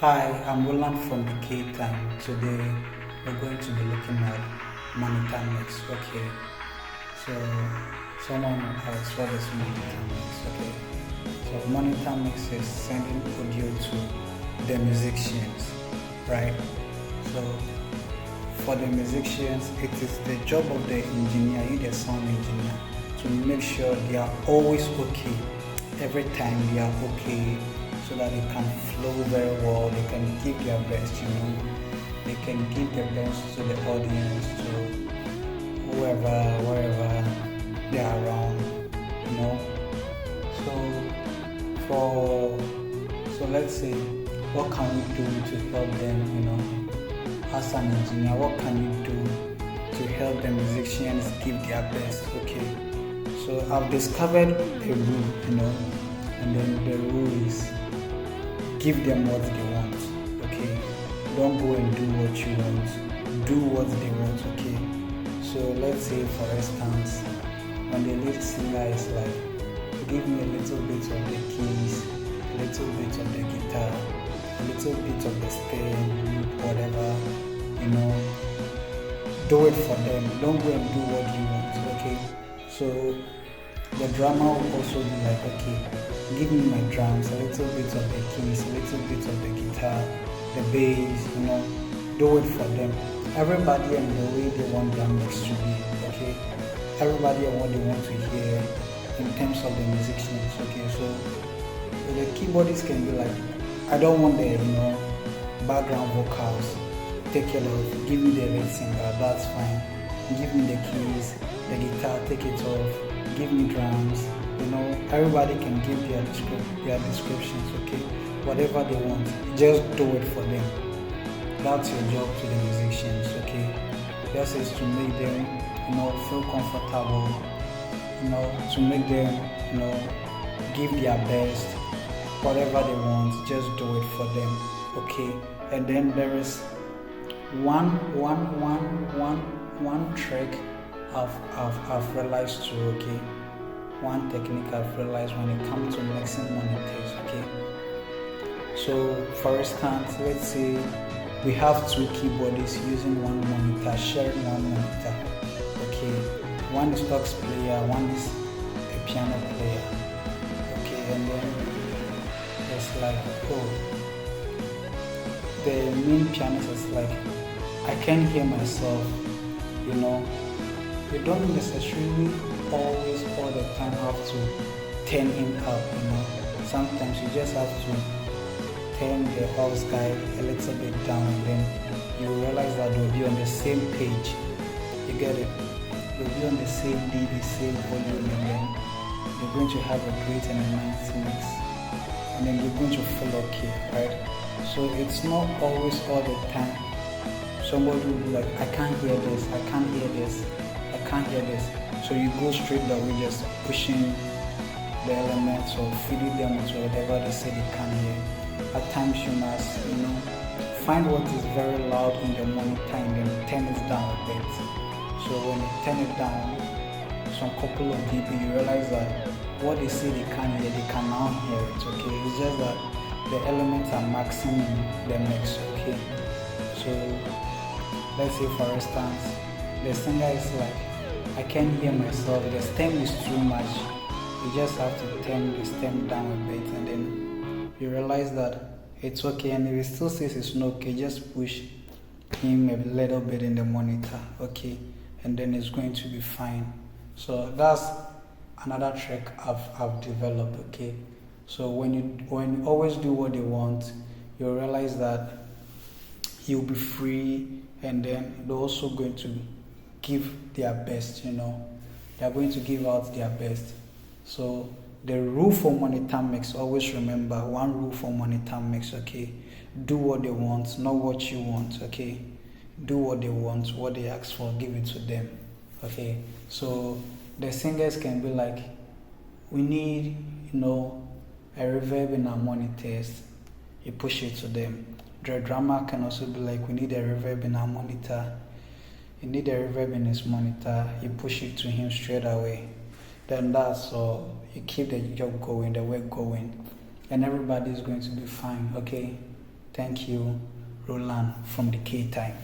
Hi, I'm Roland from the K Time. Today we're going to be looking at monitor mix. Okay, so someone asks what is monitor mix. Okay, so monitor mix is sending audio to the musicians, right? So for the musicians, it is the job of the engineer, the sound engineer, to make sure they are always okay. Every time they are okay, so that it can flow very well. They can give their best. They can give their best to the audience, to whoever, wherever they are around. So for so let's say, what can we do to help them? As an engineer, what can you do to help the musicians give their best? Okay, so I've discovered a rule. And then the rule is give them what they want. Okay, don't go and do what you want, do what they want. Okay, so let's say, for instance, when the lead singer is like, give me a little bit of the keys, a little bit of the guitar, a little bit of the stem, whatever, do it for them. Don't go and do what you want. Okay, so the drummer will also be like, okay, give me my drums, a little bit of the keys, a little bit of the guitar, the bass, do it for them. Everybody and the way they want their mix to be. Okay, everybody and what they want to hear in terms of the musicians. Okay, so the keyboardist can be like, I don't want the background vocals, take it off. Give me the lead singer, that's fine. Give me the keys, the guitar, take it off. Give me drums. Everybody can give their descriptions. Okay, whatever they want, just do it for them. That's your job to the musicians. Okay, just is to make them feel comfortable, to make them give their best. Whatever they want, just do it for them. Okay, and then there is one trick I've realized too. Okay, one technique I've realized when it comes to mixing monitors. Okay, so for instance, let's say we have two keyboardists using one monitor, sharing one monitor. Okay, one is aux player, one is a piano player. Okay, and then it's like, the main pianist is like, I can't hear myself. You don't necessarily always all the time have to turn him up. Sometimes you just have to turn the house guy a little bit down, and then you realize that they'll be on the same page. You get it? They'll be on the same dB, same volume, and then you're going to have a great and a nice mix, and then you're going to feel okay, right? So it's not always all the time. Somebody will be like, I can't hear this, I can't hear this, I can't hear this. So you go straight that way, just pushing the elements or feeding them with whatever they say they can hear. At times you must, find what is very loud in the monitor and then turn it down a bit. So when you turn it down some couple of dB, you realize that what they say they can't hear, they can now hear it. Okay, it's just that the elements are maxing the mix. Okay, so let's say, for instance, the singer is like, I can't hear myself, the stem is too much. You just have to turn the stem down a bit, and then you realize that it's okay. And if it still says it's not okay, just push him a little bit in the monitor. Okay, and then it's going to be fine. So that's another trick I've developed. Okay, so when you always do what they want, you realize that you'll be free, and then they're also going to give their best. They're going to give out their best. So the rule for monitor mix, always remember one rule for monitor mix. Okay, do what they want, not what you want. Okay, do what they want, what they ask for, give it to them. Okay, so the singers can be like, we need a reverb in our monitors. You push it to them. The drummer can also be like, we need a reverb in our monitor. You need a reverb in his monitor. You push it to him straight away. Then that's all. You keep the job going, the work going, and everybody is going to be fine. Okay. Thank you, Roland from the K Time.